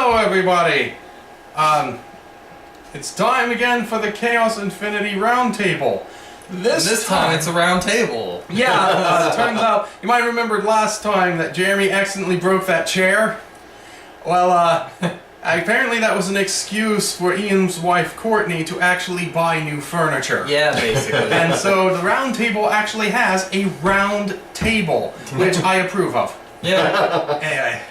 Hello, everybody. It's time again for the Chaos Infinity Roundtable. This time it's a round table. Yeah, turns out, you might have remembered last time that Jeremy accidentally broke that chair. Well, apparently that was an excuse for Ian's wife Courtney to actually buy new furniture. Yeah, basically. And so the round table actually has a round table, which I approve of. Yeah. Anyway.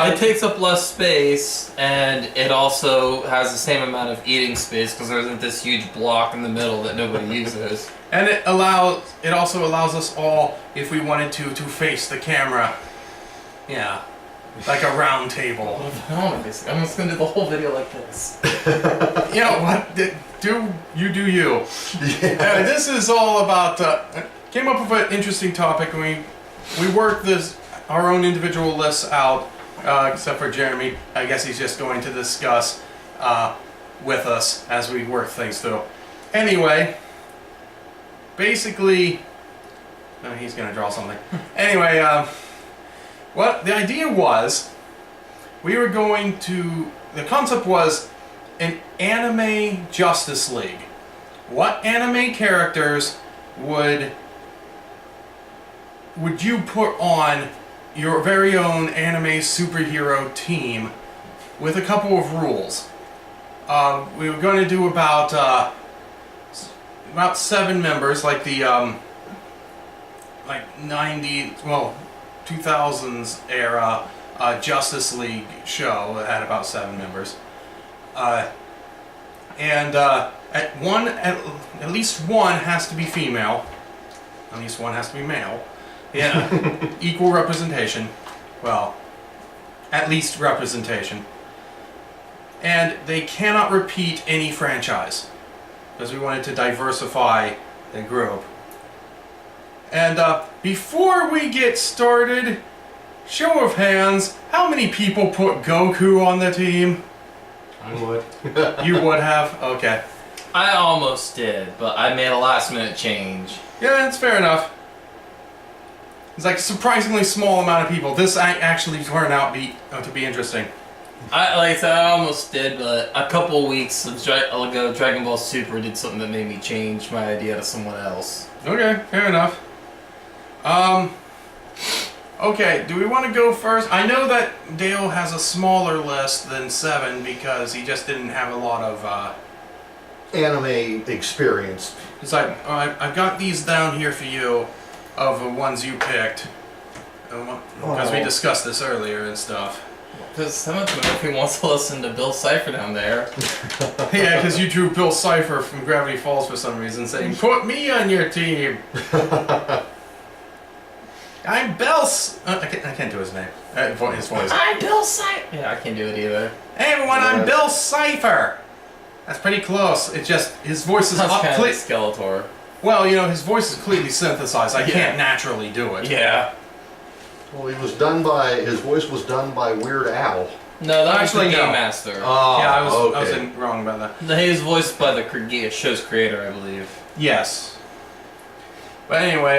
It takes up less space, and it also has the same amount of eating space because there isn't this huge block in the middle that nobody uses. And it also allows us all, if we wanted to face the camera. Yeah. Like a round table. I'm just gonna do the whole video like this. You know what? Do you. Yeah. This is all about, came up with an interesting topic, and we worked our own individual lists out, except for Jeremy. I guess he's just going to discuss with us as we work things through. Anyway, basically, he's going to draw something. Anyway, what the idea was, the concept was an anime Justice League. What anime characters would you put on your very own anime superhero team with a couple of rules? We were going to do about 7 members, like the 2000s era Justice League show that had about 7 members, and at least one has to be female, at least one has to be male. Yeah, equal representation. Well, at least representation. And they cannot repeat any franchise, because we wanted to diversify the group. And before we get started, show of hands, how many people put Goku on the team? I would. You would have? Okay. I almost did, but I made a last minute change. Yeah, that's fair enough. It's like a surprisingly small amount of people. This actually turned out to be interesting. I almost did, but a couple weeks ago, Dragon Ball Super did something that made me change my idea to someone else. Okay, fair enough. Okay, do we want to go first? I know that Dale has a smaller list than 7 because he just didn't have a lot of Anime experience. It's like, alright, I've got these down here for you of the ones you picked. Because we discussed this earlier and stuff. Because some of them, if he wants to listen to Bill Cipher down there. Yeah, because you drew Bill Cipher from Gravity Falls for some reason, saying, "Put me on your team." I'm Bill. I can't do his name. His voice. I'm Bill Cipher. Yeah, I can't do it either. Hey everyone, I'm Bill Cipher. That's pretty close. It just his voice is That's up. kind of like Skeletor. Well, his voice is clearly synthesized. I can't naturally do it. Yeah. Well, his voice was done by Weird Al. No, that was the Actually, no. Game Master. Oh, Yeah, I was okay. wrong about that. He was voiced by the show's creator, I believe. Yes. But anyway,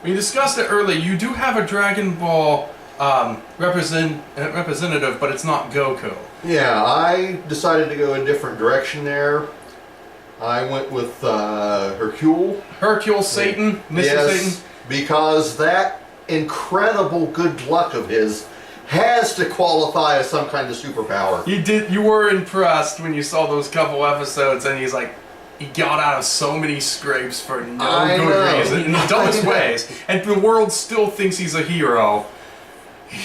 we discussed it earlier. You do have a Dragon Ball representative, but it's not Goku. Yeah, I decided to go a different direction there. I went with Hercule. Hercule Satan, Mr. Yes, Satan. because that incredible good luck of his has to qualify as some kind of superpower. You were impressed when you saw those couple episodes, and he got out of so many scrapes for no good reason, in the dumbest ways, and the world still thinks he's a hero,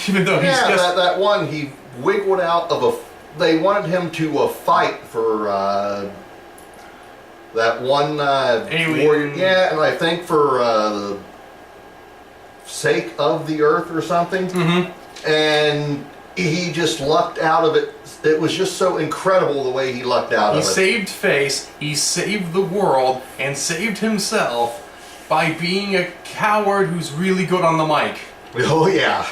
even though he's just... that one, he wiggled out of they wanted him to fight for that one alien. warrior, yeah, and I think for the sake of the Earth or something. Mm-hmm. And he just lucked out of it. It was just so incredible the way he lucked out of it. He saved face, he saved the world, and saved himself by being a coward who's really good on the mic. Oh yeah.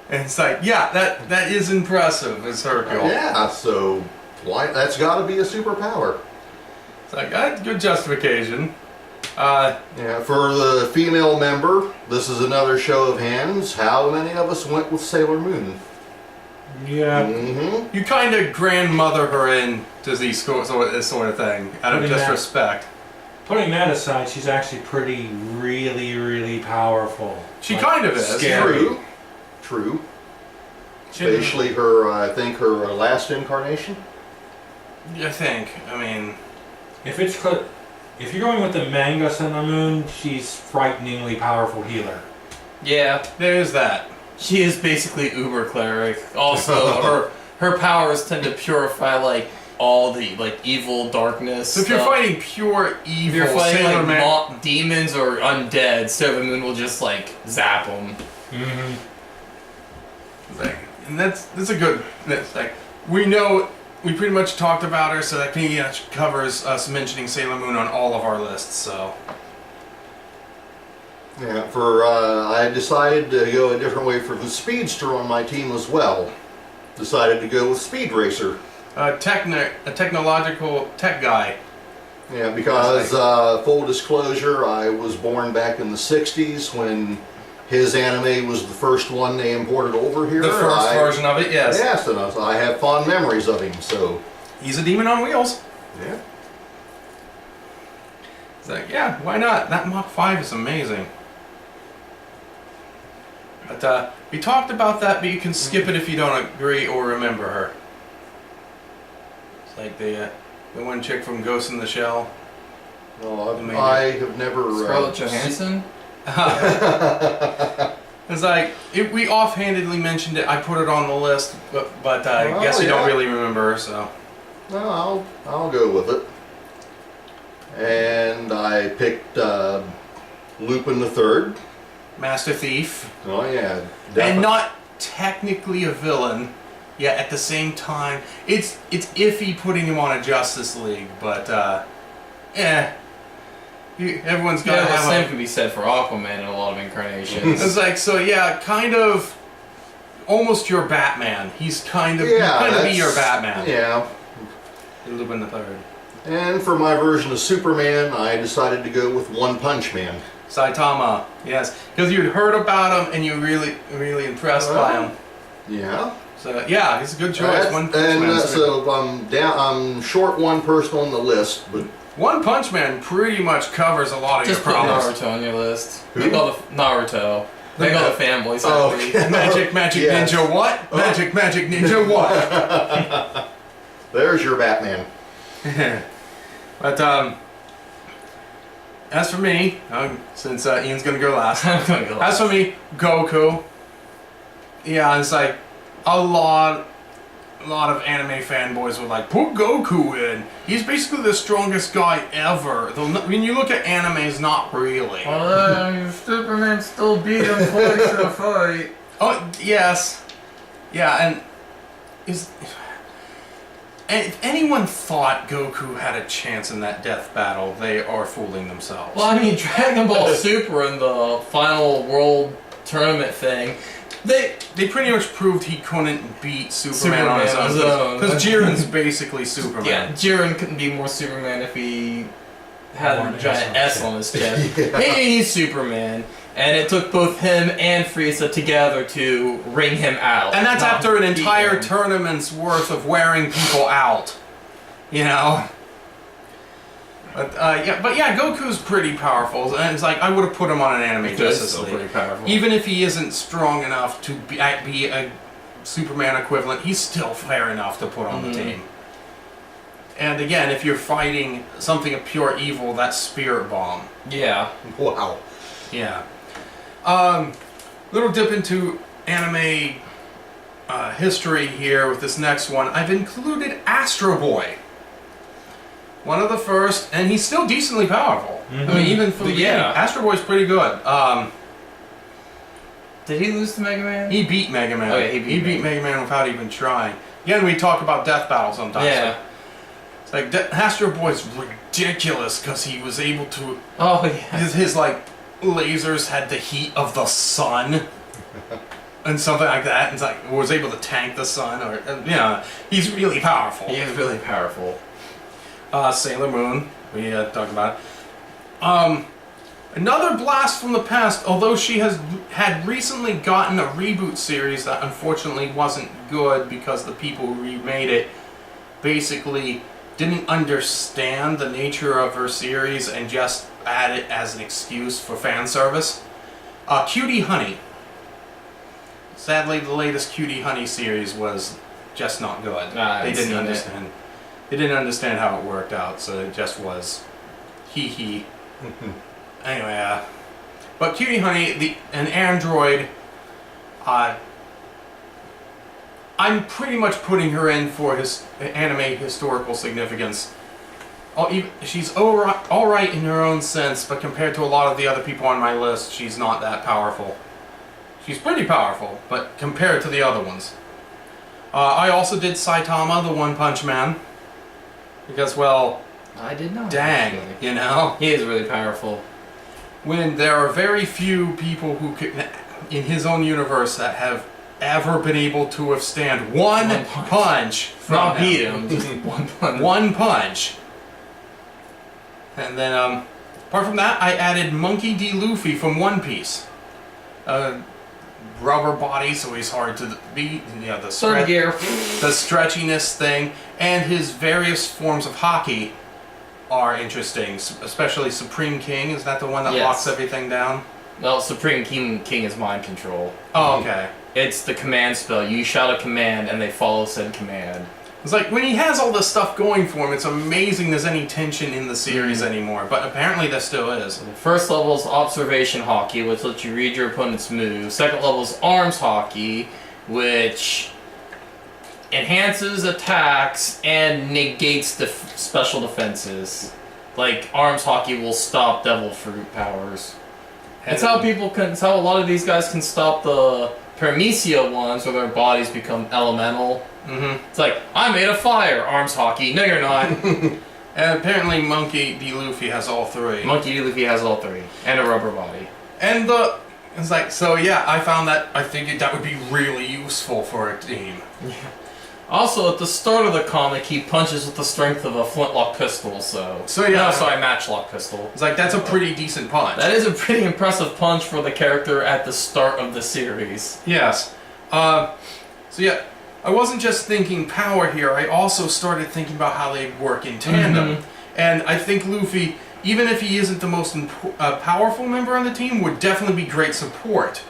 And it's like, yeah, that is impressive as Hercule. Yeah, so that's got to be a superpower. It's like, that's good justification. Yeah, for the female member, this is another show of hands. How many of us went with Sailor Moon? Yeah. Mm-hmm. You kind of grandmother her in to this sort of thing, out of Putting that- disrespect. Putting that aside, she's actually pretty, really powerful. She kind of is. Scary. True. She didn't- Especially her, I think her last incarnation. I think. I mean, If you're going with the manga Sailor Moon, she's frighteningly powerful healer. Yeah, there's that. she is basically uber cleric. Also, her powers tend to purify like all the like evil darkness. So if you're stuff. fighting pure If evil you're fighting Sailor like Man, demons or undead, Sailor Moon will just like zap them. Mm-hmm. and that's a good. That's like we pretty much talked about her, so that pretty much covers us mentioning Sailor Moon on all of our lists. So Yeah. I decided to go a different way for the speedster on my team as well. Decided to go with Speed Racer. a technological tech guy. Yeah, because full disclosure, I was born back in the '60s when his anime was the first one they imported over here. The first version of it, yes. Yes, and I have fond memories of him. So He's a demon on wheels. yeah. It's like, yeah, why not? That Mach 5 is amazing. But we talked about that, but you can skip it if you don't agree or remember her. It's like the one chick from Ghost in the Shell. No, Amazing. I have never. Scarlett Johansson. It's like we offhandedly mentioned it. I put it on the list, but I Oh, guess you don't yeah. really remember her. So No, I'll go with it. And I picked Lupin the Third. Master Thief, Oh yeah, and not technically a villain. Yet at the same time, it's iffy putting him on a Justice League, but everyone's got Yeah, to the have same a. can be said for Aquaman in a lot of incarnations. It's like so, yeah, kind of, almost your Batman. He's kind of be your Batman. Yeah. Lupin the Third. And for my version of Superman, I decided to go with One Punch Man. Saitama, yes, because you'd heard about him and you were really impressed by him. Yeah. So yeah, it's a good choice. That's- One Punch Man. so I'm short one person on the list, but One Punch Man pretty much covers a lot of Just your put problems. Naruto on your list. Who? Make all the Naruto. Make all the fanboys Oh, happy. okay. Magic Yes. Ninja what? Magic Ninja what? there's your Batman. But as for me, since Ian's gonna go last. I'm gonna go As for me, Goku. Yeah, it's like a lot of anime fanboys were like, put Goku in. He's basically the strongest guy ever. Though, when you look at animes, not really. Superman still beat him twice in a fight. Oh, yes. Yeah, and if anyone thought Goku had a chance in that death battle, they are fooling themselves. Well, I mean, Dragon Ball Super in the final world tournament thing, They pretty much proved he couldn't beat Superman on his own. Because Jiren's basically Superman. yeah, Jiren couldn't be more Superman if he had More a an giant S on his chest. Yeah. Hey, he's Superman. And it took both him and Frieza together to wring him out. And that's not after an beat entire him. tournament's worth of wearing people out. You know? But yeah, Goku's pretty powerful. And it's like, I would have put him on an anime He's Justice still League. pretty powerful. Even if he isn't strong enough to be a Superman equivalent, he's still fair enough to put on the team. And again, if you're fighting something of pure evil, that's Spirit Bomb. Yeah. Wow. Yeah. Little dip into anime history here with this next one. I've included Astro Boy. One of the first, and he's still decently powerful. I mean, even for Astro Boy's pretty good. Did he lose to Mega Man? He beat Mega Man. Oh, yeah, he he beat beat Mega Man without even trying. Again, we talk about death battle sometimes. Yeah. It's like Astro Boy's ridiculous because he was able to. Oh, yeah. His like lasers had the heat of the sun. And something like that. And it's like was able to tank the sun, or he's really powerful. He is really powerful. Sailor Moon, we talked about it. Another blast from the past, although she had recently gotten a reboot series that unfortunately wasn't good because the people who remade it basically didn't understand the nature of her series and just had it as an excuse for fan service. Cutie Honey. Sadly, the latest Cutie Honey series was just not good. They didn't understand. They didn't understand how it worked out, so it just was hee hee. Anyway, but Cutie Honey, an android, I'm pretty much putting her in for his anime historical significance. She's all right in her own sense, but compared to a lot of the other people on my list, she's not that powerful. She's pretty powerful, but compared to the other ones. I also did Saitama, the One Punch Man, because, well, I did not. dang, actually. you know? He is really powerful. When there are very few people who could, in his own universe, that have ever been able to withstand one punch from Not him. beat him, just one punch. One punch. And then, apart from that, I added Monkey D. Luffy from One Piece. Rubber body, so he's hard to beat. Yeah, the Sun gear. the stretchiness thing, and his various forms of hockey are interesting, especially Supreme King. Is that the one that Yes. locks everything down? Well, Supreme King is mind control. Oh, okay. It's the command spell. You shout a command and they follow said command. It's like, when he has all this stuff going for him, it's amazing there's any tension in the series anymore, but apparently there still is. The first level is observation hockey, which lets you read your opponent's moves. Second level is arms hockey, which enhances attacks and negates special defenses. Like, arms hockey will stop devil fruit powers. It's how it's how a lot of these guys can stop the Paramecia ones, where their bodies become elemental. Mm-hmm. It's like, I'm made of fire, arms hockey. No, you're not. And apparently Monkey D. Luffy has all three. Monkey D. Luffy has all three, and a rubber body. And it's like, so yeah, I found that, I figured that would be really useful for a team. Yeah. Also, at the start of the comic, he punches with the strength of a flintlock pistol, so... yeah. No, sorry, matchlock pistol. It's like, that's a pretty decent punch. That is a pretty impressive punch for the character at the start of the series. Yes. So yeah, I wasn't just thinking power here, I also started thinking about how they work in tandem. And I think Luffy, even if he isn't the most powerful member on the team, would definitely be great support.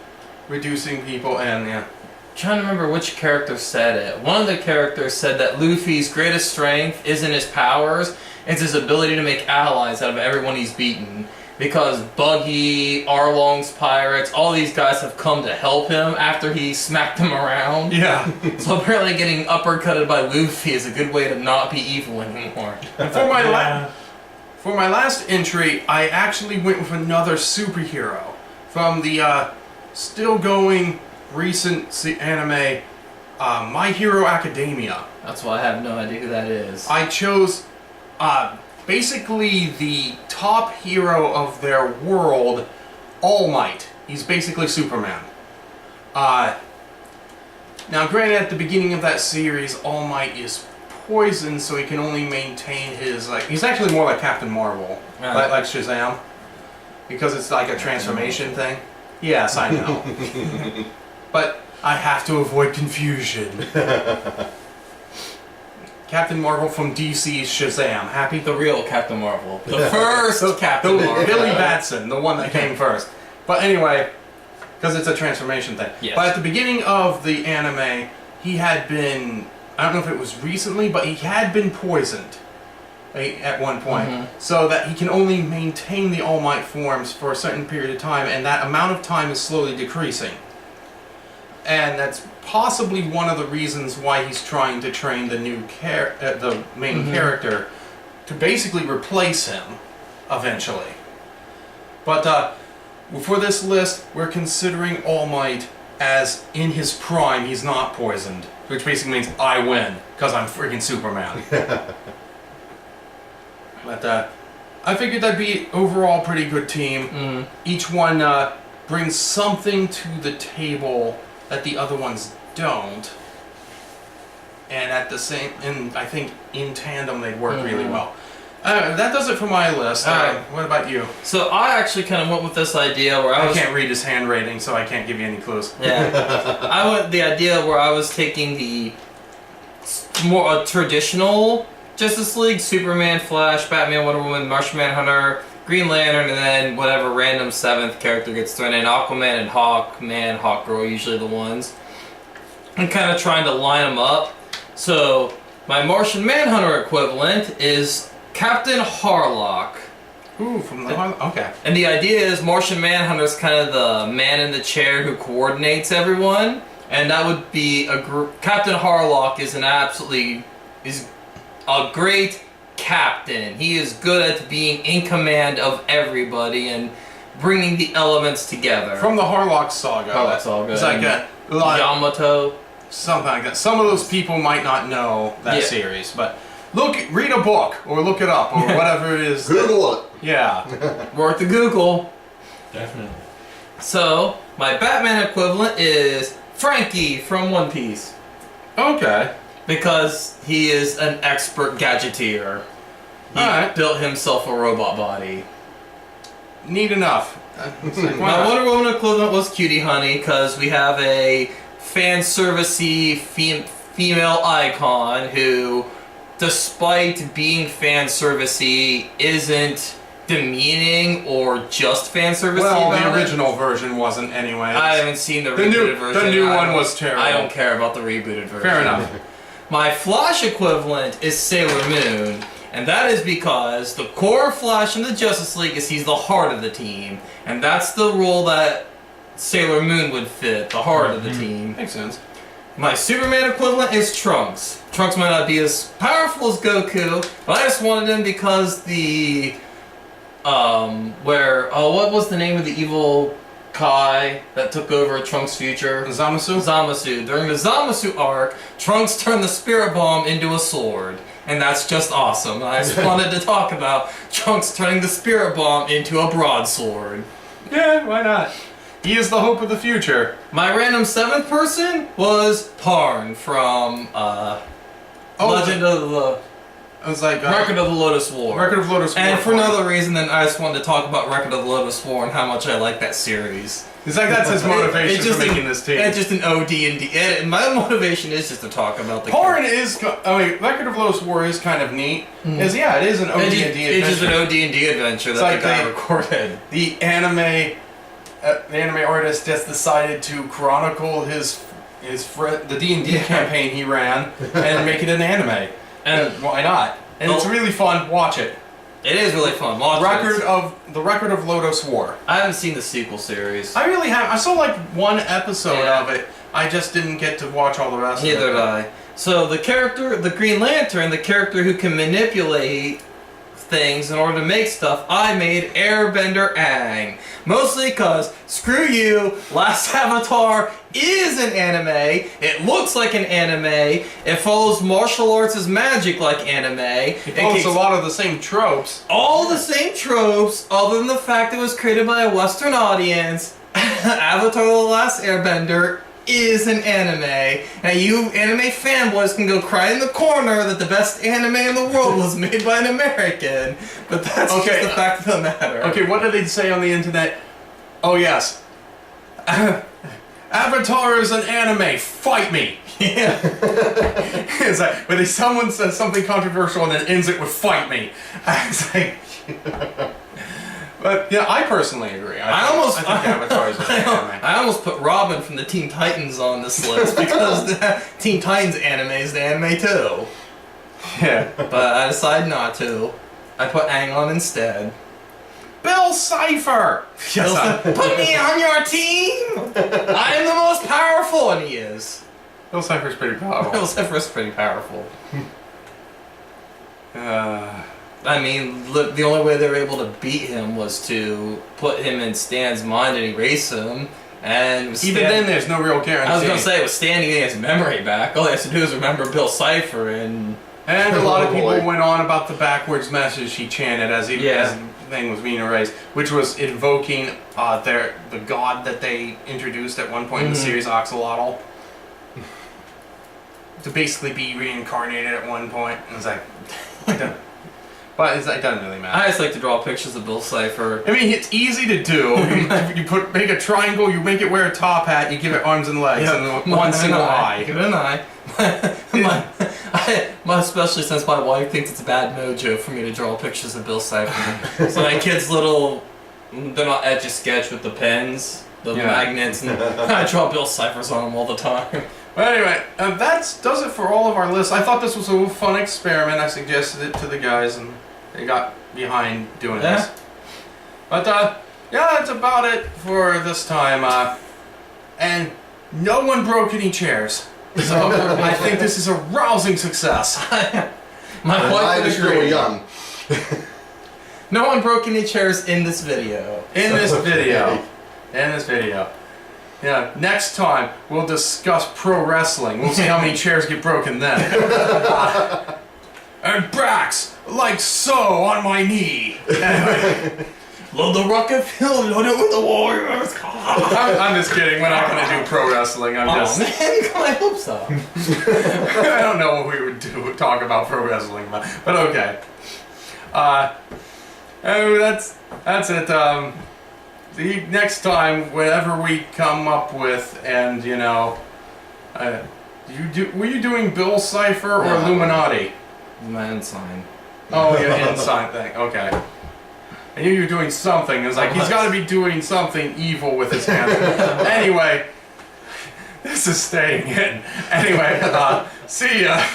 Reducing people and, yeah. Trying to remember which character said it. One of the characters said that Luffy's greatest strength isn't his powers, it's his ability to make allies out of everyone he's beaten. Because Buggy, Arlong's pirates, all these guys have come to help him after he smacked them around. Yeah. So apparently getting uppercutted by Luffy is a good way to not be evil anymore. And for my last entry, I actually went with another superhero from the still going recent anime, My Hero Academia. That's why I have no idea who that is. I chose basically the top hero of their world, All Might. He's basically Superman. Now, granted, at the beginning of that series, All Might is poisoned, so he can only maintain his, like, he's actually more like Captain Marvel, like Shazam, because it's like a transformation thing. Yes, I know. But I have to avoid confusion. Captain Marvel from DC's Shazam. Happy? The real Captain Marvel. The first Captain Marvel. Billy Batson, the one that came first. But anyway, because it's a transformation thing. Yes. But at the beginning of the anime, he had been, I don't know if it was recently, but he had been poisoned at one point. So that he can only maintain the All Might forms for a certain period of time, and that amount of time is slowly decreasing. And that's possibly one of the reasons why he's trying to train the new the main character to basically replace him eventually. But for this list, we're considering All Might as in his prime. He's not poisoned, which basically means I win because I'm freaking Superman. But I figured that'd be overall pretty good team. Each one brings something to the table that the other ones don't, and I think in tandem they work really well. That does it for my list. Alright. What about you? So I actually kind of went with this idea where I can't read his handwriting, so I can't give you any clues. Yeah. I went the idea where I was taking the more traditional Justice League: Superman, Flash, Batman, Wonder Woman, Martian Manhunter, Green Lantern, and then whatever random seventh character gets thrown in. Aquaman and Hawkman, Hawkgirl are usually the ones. And kind of trying to line them up. So my Martian Manhunter equivalent is Captain Harlock. Ooh, from the okay. And the idea is Martian Manhunter is kind of the man in the chair who coordinates everyone, and that would be a Captain Harlock is a great captain. He is good at being in command of everybody and bringing the elements together. From the Harlock saga. Harlock saga. It's like Yamato. something like that. Some of those people might not know that series, but read a book or look it up or whatever it is. Google it. Yeah. Worth the Google. Definitely. So, my Batman equivalent is Frankie from One Piece. Okay. Because he is an expert gadgeteer. He built himself a robot body. Neat enough. My Wonder Woman equivalent was Cutie Honey, because we have a fan servicey female icon who, despite being fan servicey, isn't demeaning or just fan servicey. Well, about the it. original version wasn't anyway. I haven't seen the rebooted version. The new one was terrible. I don't care about the rebooted version. Fair enough. My Flash equivalent is Sailor Moon, and that is because the core of Flash in the Justice League is he's the heart of the team, and that's the role that Sailor Moon would fit, the heart of the team. Makes sense. My Superman equivalent is Trunks. Trunks might not be as powerful as Goku, but I just wanted him because the what was the name of the evil Kai that took over Trunks' future? Zamasu? Zamasu. During the Zamasu arc, Trunks turned the Spirit Bomb into a sword. And that's just awesome. I just wanted to talk about Trunks turning the Spirit Bomb into a broadsword. Yeah, why not? He is the hope of the future. My random seventh person was Parn from Legend of the... I was like... Record of the Lotus War. Record of Lotus War. And for another reason, then I just wanted to talk about Record of the Lotus War and how much I like that series. It's like that's his motivation for making this team. It's just an OD&D. My motivation is just to talk about the... Parn is... Record of Lotus War is kind of neat. It is an OD&D adventure. It's just an OD&D adventure that the guy recorded. The anime artist just decided to chronicle the D&D campaign he ran and make it an anime. And why not? And it's really fun. Watch it. It is really fun. Watch the Record of Lotus War. I haven't seen the sequel series. I really have. I saw like one episode of it. I just didn't get to watch all the rest of it. Neither did I. So the Green Lantern, the character who can manipulate things in order to make stuff, I made Airbender Aang. Mostly because, screw you, Last Avatar is an anime, it looks like an anime, it follows martial arts as magic like anime. It follows a lot of the same tropes. All the same tropes, other than the fact it was created by a Western audience. Avatar The Last Airbender is an anime, and you anime fanboys can go cry in the corner that the best anime in the world was made by an American, but that's just the fact of the matter. Okay, what did they say on the internet? Oh yes, Avatar is an anime, fight me! Yeah. It's like, when someone says something controversial and then ends it with fight me. It's like... But yeah, I personally agree. I think Avatar is an anime. I almost put Robin from the Teen Titans on this list because the Teen Titans anime is the anime too. Yeah. But I decided not to. I put Aang on instead. Bill Cipher! Yes, put me on your team! I am the most powerful, and he is. Bill Cipher's pretty powerful. Bill Cipher's pretty powerful. I mean, look, the only way they were able to beat him was to put him in Stan's mind and erase him. And even then, there's no real guarantee. I was going to say, with Stan getting his memory back, all he has to do is remember Bill Cipher and... And a lot of people went on about the backwards message he chanted as the thing was being erased, which was invoking the god that they introduced at one point in the series, Axolotl, to basically be reincarnated at one point. And it's like, But it doesn't really matter. I just like to draw pictures of Bill Cipher. I mean, it's easy to do. Make a triangle, you make it wear a top hat, you give it arms and legs, and one single eye. Give it an eye. Especially since my wife thinks it's a bad mojo for me to draw pictures of Bill Cipher. So my kid's little, they're not Etch-a-Sketch with the pens, the magnets, and I draw Bill Ciphers on them all the time. But anyway, that does it for all of our lists. I thought this was a fun experiment. I suggested it to the guys, and they got behind doing this. But yeah, that's about it for this time. And no one broke any chairs. So I think this is a rousing success. My wife is would still agree. young. No one broke any chairs in this video. In this video. Yeah, next time we'll discuss pro wrestling. We'll see how many chairs get broken then. And Brax, like so, on my knee. Anyway. Love the rocket field, load it with the Warriors. I'm just kidding. We're not going to do pro wrestling. I'm just. Man, I hope so. I don't know what we would talk about pro wrestling, but okay. Oh, that's it. The next time, whatever we come up with, and you know, were you doing Bill Cipher or Illuminati? My ensign. Oh, your ensign thing. Okay. I knew you were doing something. It was like, he's got to be doing something evil with his hands. Anyway, this is staying in. Anyway, see ya.